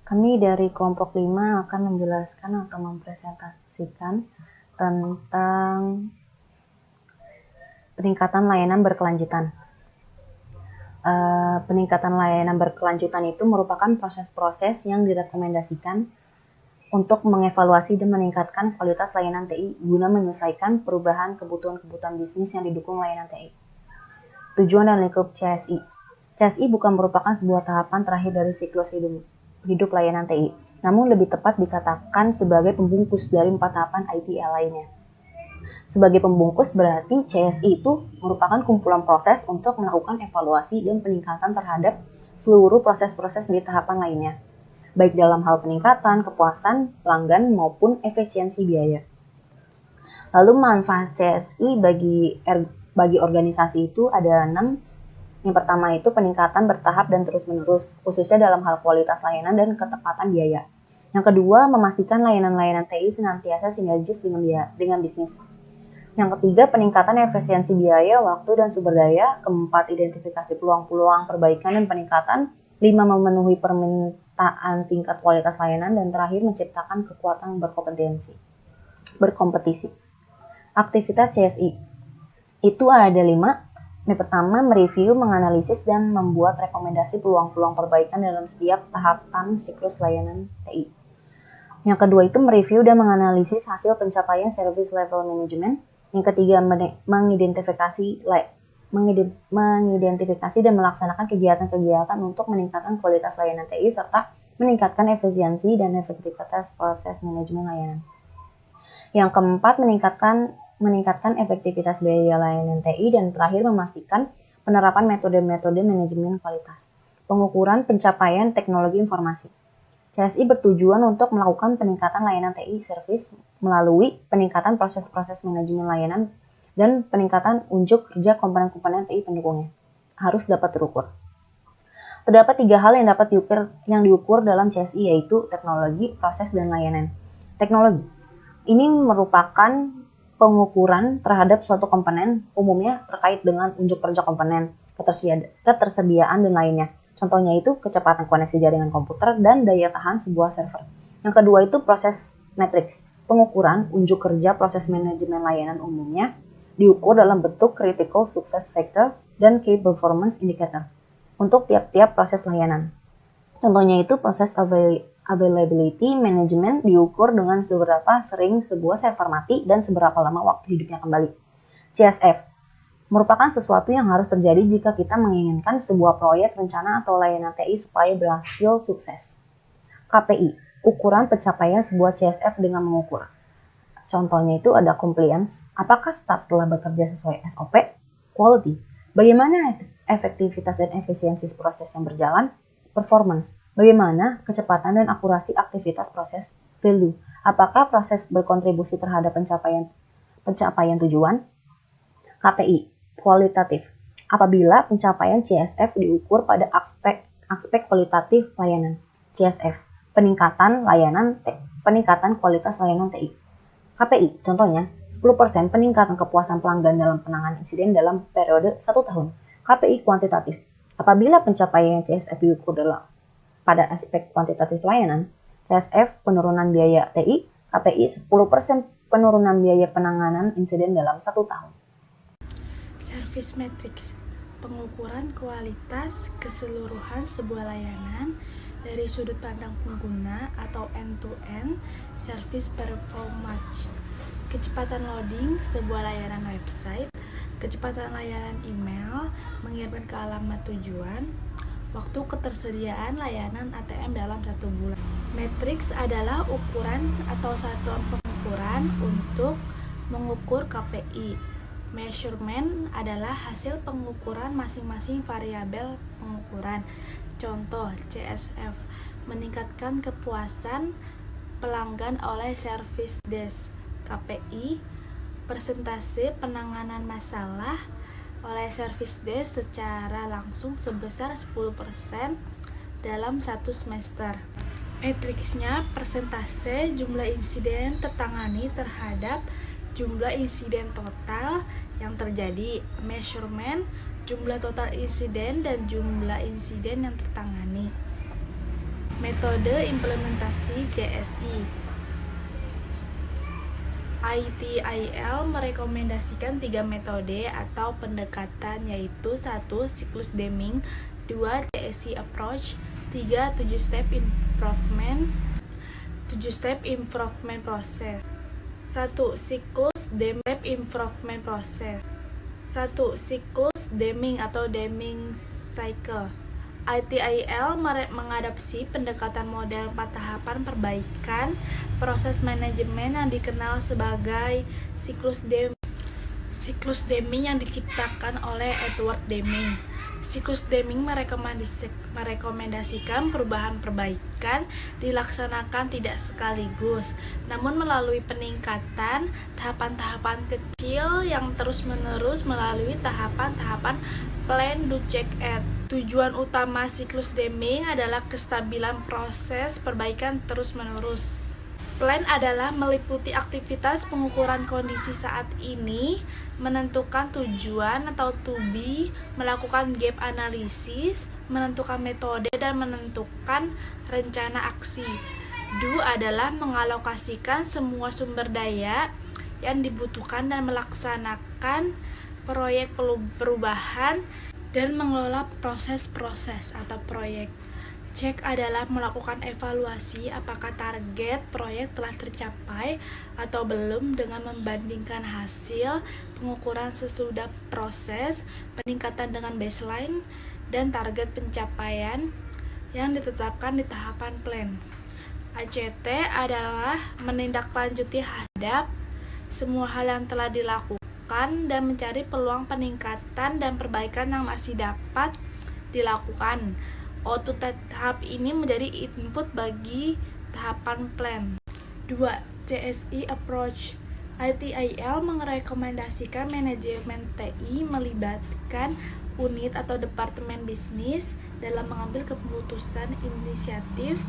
Kami dari kelompok 5 akan menjelaskan atau mempresentasikan tentang peningkatan layanan berkelanjutan. Peningkatan layanan berkelanjutan itu merupakan proses-proses yang direkomendasikan untuk mengevaluasi dan meningkatkan kualitas layanan TI guna menyesuaikan perubahan kebutuhan bisnis yang didukung layanan TI. Tujuan dan lingkup CSI. CSI bukan merupakan sebuah tahapan terakhir dari siklus hidup layanan TI, namun lebih tepat dikatakan sebagai pembungkus dari 4 tahapan ITIL lainnya. Sebagai pembungkus berarti CSI itu merupakan kumpulan proses untuk melakukan evaluasi dan peningkatan terhadap seluruh proses-proses di tahapan lainnya, baik dalam hal peningkatan kepuasan pelanggan maupun efisiensi biaya. Lalu manfaat CSI bagi organisasi itu ada 6. Yang pertama itu peningkatan bertahap dan terus-menerus, khususnya dalam hal kualitas layanan dan ketepatan biaya. Yang kedua, memastikan layanan-layanan TI senantiasa sinergis dengan bisnis. Yang ketiga, peningkatan efisiensi biaya, waktu, dan sumber daya. Keempat, identifikasi peluang-peluang perbaikan dan peningkatan. 5, memenuhi permintaan tingkat kualitas layanan. Dan terakhir, menciptakan kekuatan berkompetisi. Aktivitas CSI itu ada 5. Yang pertama, mereview, menganalisis, dan membuat rekomendasi peluang-peluang perbaikan dalam setiap tahapan siklus layanan TI. Yang kedua itu mereview dan menganalisis hasil pencapaian service level management. Yang ketiga, mengidentifikasi dan melaksanakan kegiatan-kegiatan untuk meningkatkan kualitas layanan TI serta meningkatkan efisiensi dan efektivitas proses manajemen layanan. Yang keempat, meningkatkan efektivitas biaya layanan TI, dan terakhir memastikan penerapan metode-metode manajemen kualitas. Pengukuran pencapaian teknologi informasi. CSI bertujuan untuk melakukan peningkatan layanan TI service melalui peningkatan proses-proses manajemen layanan dan peningkatan unjuk kerja komponen-komponen TI pendukungnya. Harus dapat terukur. Terdapat 3 hal yang diukur dalam CSI, yaitu teknologi, proses, dan layanan. Teknologi. Ini merupakan pengukuran terhadap suatu komponen, umumnya terkait dengan unjuk kerja komponen, ketersediaan, dan lainnya. Contohnya itu kecepatan koneksi jaringan komputer dan daya tahan sebuah server. Yang kedua itu proses matriks. Pengukuran unjuk kerja proses manajemen layanan umumnya diukur dalam bentuk critical success factor dan key performance indicator untuk tiap-tiap proses layanan. Contohnya itu proses availability management diukur dengan seberapa sering sebuah server mati dan seberapa lama waktu hidupnya kembali. CSF merupakan sesuatu yang harus terjadi jika kita menginginkan sebuah proyek, rencana, atau layanan TI supaya berhasil sukses. KPI, ukuran pencapaian sebuah CSF dengan mengukur. Contohnya itu ada compliance, apakah staf telah bekerja sesuai SOP, quality, bagaimana efektivitas dan efisiensi proses yang berjalan, performance, bagaimana kecepatan dan akurasi aktivitas proses, value, apakah proses berkontribusi terhadap pencapaian tujuan. KPI, kualitatif, apabila pencapaian CSF diukur pada aspek kualitatif layanan. CSF, peningkatan kualitas layanan TI. KPI, contohnya 10% peningkatan kepuasan pelanggan dalam penanganan insiden dalam periode 1 tahun. KPI kuantitatif, apabila pencapaian CSF diukur pada aspek kuantitatif layanan. CSF, penurunan biaya TI. KPI, 10% penurunan biaya penanganan insiden dalam 1 tahun. Service Matrix, pengukuran kualitas keseluruhan sebuah layanan dari sudut pandang pengguna atau end-to-end service performance. Kecepatan loading sebuah layanan website, kecepatan layanan email mengirimkan ke alamat tujuan, waktu ketersediaan layanan ATM dalam 1 bulan. Matrix adalah ukuran atau satuan pengukuran untuk mengukur KPI. Measurement adalah hasil pengukuran masing-masing variabel pengukuran. Contoh CSF, meningkatkan kepuasan pelanggan oleh service desk. KPI, persentase penanganan masalah oleh service desk secara langsung sebesar 10% dalam 1 semester. Matriksnya persentase jumlah insiden tertangani terhadap jumlah insiden total yang terjadi. Measurement, jumlah total insiden dan jumlah insiden yang tertangani. Metode implementasi CSI. ITIL merekomendasikan 3 metode atau pendekatan, yaitu 1. Siklus Deming, 2. CSI approach, 3. 7-step improvement process. 1. Siklus Deming atau Deming cycle. ITIL mengadopsi pendekatan model 4 tahapan perbaikan proses manajemen yang dikenal sebagai siklus Deming yang diciptakan oleh Edward Deming. Siklus Deming merekomendasikan perubahan perbaikan dilaksanakan tidak sekaligus, namun melalui peningkatan tahapan-tahapan kecil yang terus-menerus melalui tahapan-tahapan plan, do, check, act. Tujuan utama siklus Deming adalah kestabilan proses perbaikan terus-menerus. Plan adalah meliputi aktivitas pengukuran kondisi saat ini, menentukan tujuan atau to be, melakukan gap analisis, menentukan metode, dan menentukan rencana aksi. Do adalah mengalokasikan semua sumber daya yang dibutuhkan dan melaksanakan proyek perubahan dan mengelola proses-proses atau proyek. Check adalah melakukan evaluasi apakah target proyek telah tercapai atau belum dengan membandingkan hasil pengukuran sesudah proses, peningkatan dengan baseline, dan target pencapaian yang ditetapkan di tahapan plan. ACT adalah menindaklanjuti hadap semua hal yang telah dilakukan dan mencari peluang peningkatan dan perbaikan yang masih dapat dilakukan. Output tahap ini menjadi input bagi tahapan plan. 2. CSI approach. ITIL merekomendasikan manajemen TI melibatkan unit atau departemen bisnis dalam mengambil keputusan inisiatif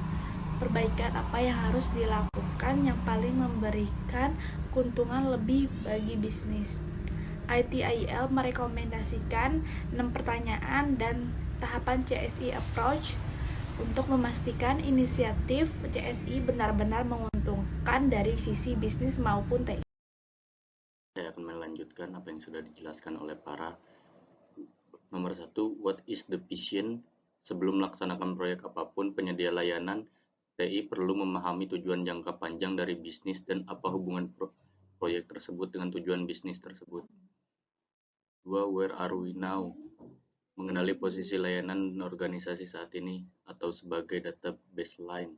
perbaikan apa yang harus dilakukan yang paling memberikan keuntungan lebih bagi bisnis. ITIL merekomendasikan 6 pertanyaan dan tahapan CSI approach untuk memastikan inisiatif CSI benar-benar menguntungkan dari sisi bisnis maupun TI. Saya akan melanjutkan apa yang sudah dijelaskan oleh para. Nomor 1, what is the vision? Sebelum melaksanakan proyek apapun, penyedia layanan TI perlu memahami tujuan jangka panjang dari bisnis dan apa hubungan proyek tersebut dengan tujuan bisnis tersebut. 2. Where are we now? Mengenali posisi layanan dan organisasi saat ini atau sebagai data baseline,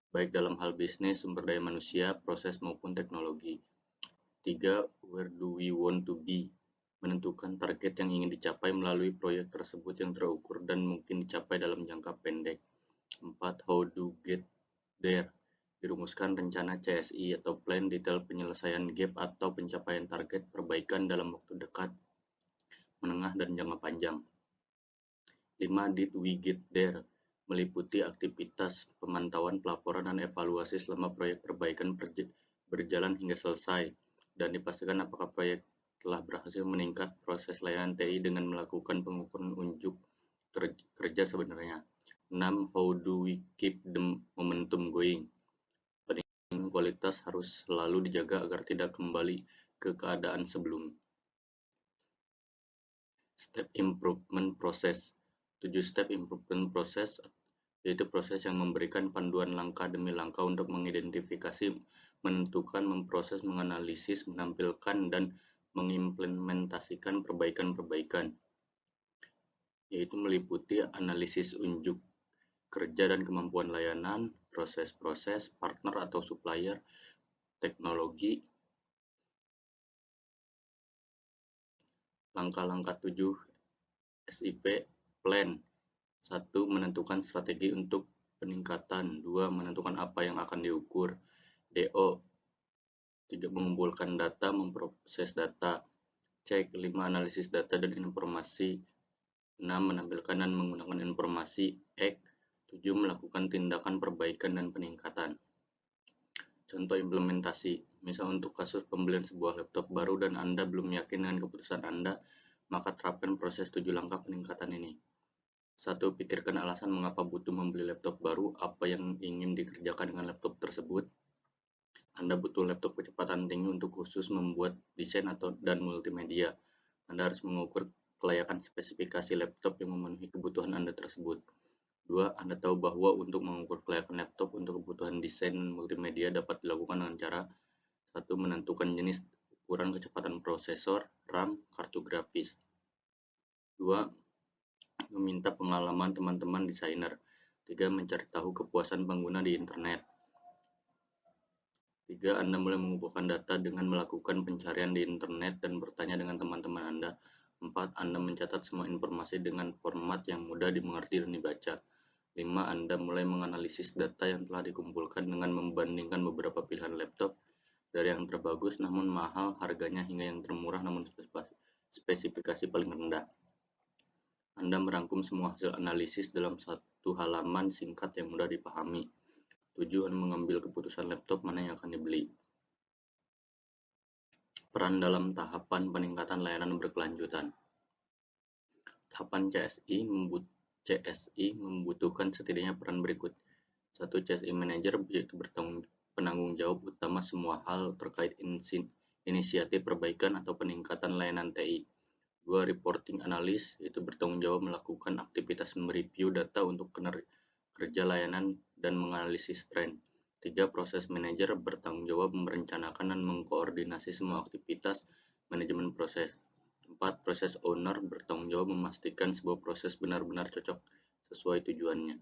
baik dalam hal bisnis, sumber daya manusia, proses maupun teknologi. 3. Where do we want to be? Menentukan target yang ingin dicapai melalui proyek tersebut yang terukur dan mungkin dicapai dalam jangka pendek. 4. How do get there? Dirumuskan rencana CSI atau plan detail penyelesaian gap atau pencapaian target perbaikan dalam waktu dekat, menengah, dan jangka panjang. 5. Did we get there? Meliputi aktivitas pemantauan, pelaporan, dan evaluasi selama proyek perbaikan berjalan hingga selesai, dan dipastikan apakah proyek telah berhasil meningkat proses layanan TI dengan melakukan pengukuran unjuk kerja sebenarnya. 6. How do we keep the momentum going? Peningkatan kualitas harus selalu dijaga agar tidak kembali ke keadaan sebelum. Step improvement process. 7 step improvement process yaitu proses yang memberikan panduan langkah demi langkah untuk mengidentifikasi, menentukan, memproses, menganalisis, menampilkan, dan mengimplementasikan perbaikan-perbaikan, yaitu meliputi analisis unjuk kerja dan kemampuan layanan, proses-proses, partner atau supplier, teknologi. Langkah-langkah 7 SIP plan. 1. Menentukan strategi untuk peningkatan. 2. Menentukan apa yang akan diukur. DO. 3. Mengumpulkan data, memproses data. Cek. 5. Analisis data dan informasi. 6. Menampilkan dan menggunakan informasi. 7. Melakukan tindakan perbaikan dan peningkatan. Contoh implementasi. Misal untuk kasus pembelian sebuah laptop baru dan Anda belum yakin dengan keputusan Anda, maka terapkan proses 7 langkah peningkatan ini. 1. Pikirkan alasan mengapa butuh membeli laptop baru, apa yang ingin dikerjakan dengan laptop tersebut. Anda butuh laptop kecepatan tinggi untuk khusus membuat desain dan multimedia. Anda harus mengukur kelayakan spesifikasi laptop yang memenuhi kebutuhan Anda tersebut. 2. Anda tahu bahwa untuk mengukur kelayakan laptop untuk kebutuhan desain multimedia dapat dilakukan dengan cara 1. Menentukan jenis, ukuran, kecepatan prosesor, RAM, kartu grafis. 2. Meminta pengalaman teman-teman desainer. 3. Mencari tahu kepuasan pengguna di internet. 3. Anda mulai mengumpulkan data dengan melakukan pencarian di internet dan bertanya dengan teman-teman Anda. 4. Anda mencatat semua informasi dengan format yang mudah dimengerti dan dibaca. 5. Anda mulai menganalisis data yang telah dikumpulkan dengan membandingkan beberapa pilihan laptop, dari yang terbagus namun mahal harganya hingga yang termurah namun spesifikasi paling rendah. Anda merangkum semua hasil analisis dalam satu halaman singkat yang mudah dipahami. Tujuan mengambil keputusan laptop mana yang akan dibeli. Peran dalam tahapan peningkatan layanan berkelanjutan. Tahapan CSI membutuhkan setidaknya peran berikut. 1. CSI Manager yaitu penanggung jawab utama semua hal terkait inisiatif perbaikan atau peningkatan layanan TI. 2. Reporting Analyst yaitu bertanggung jawab melakukan aktivitas mereview data untuk kerja layanan dan menganalisis tren. 3. Proses Manager bertanggung jawab merencanakan dan mengkoordinasi semua aktivitas manajemen proses. 4. Proses Owner bertanggung jawab memastikan sebuah proses benar-benar cocok sesuai tujuannya.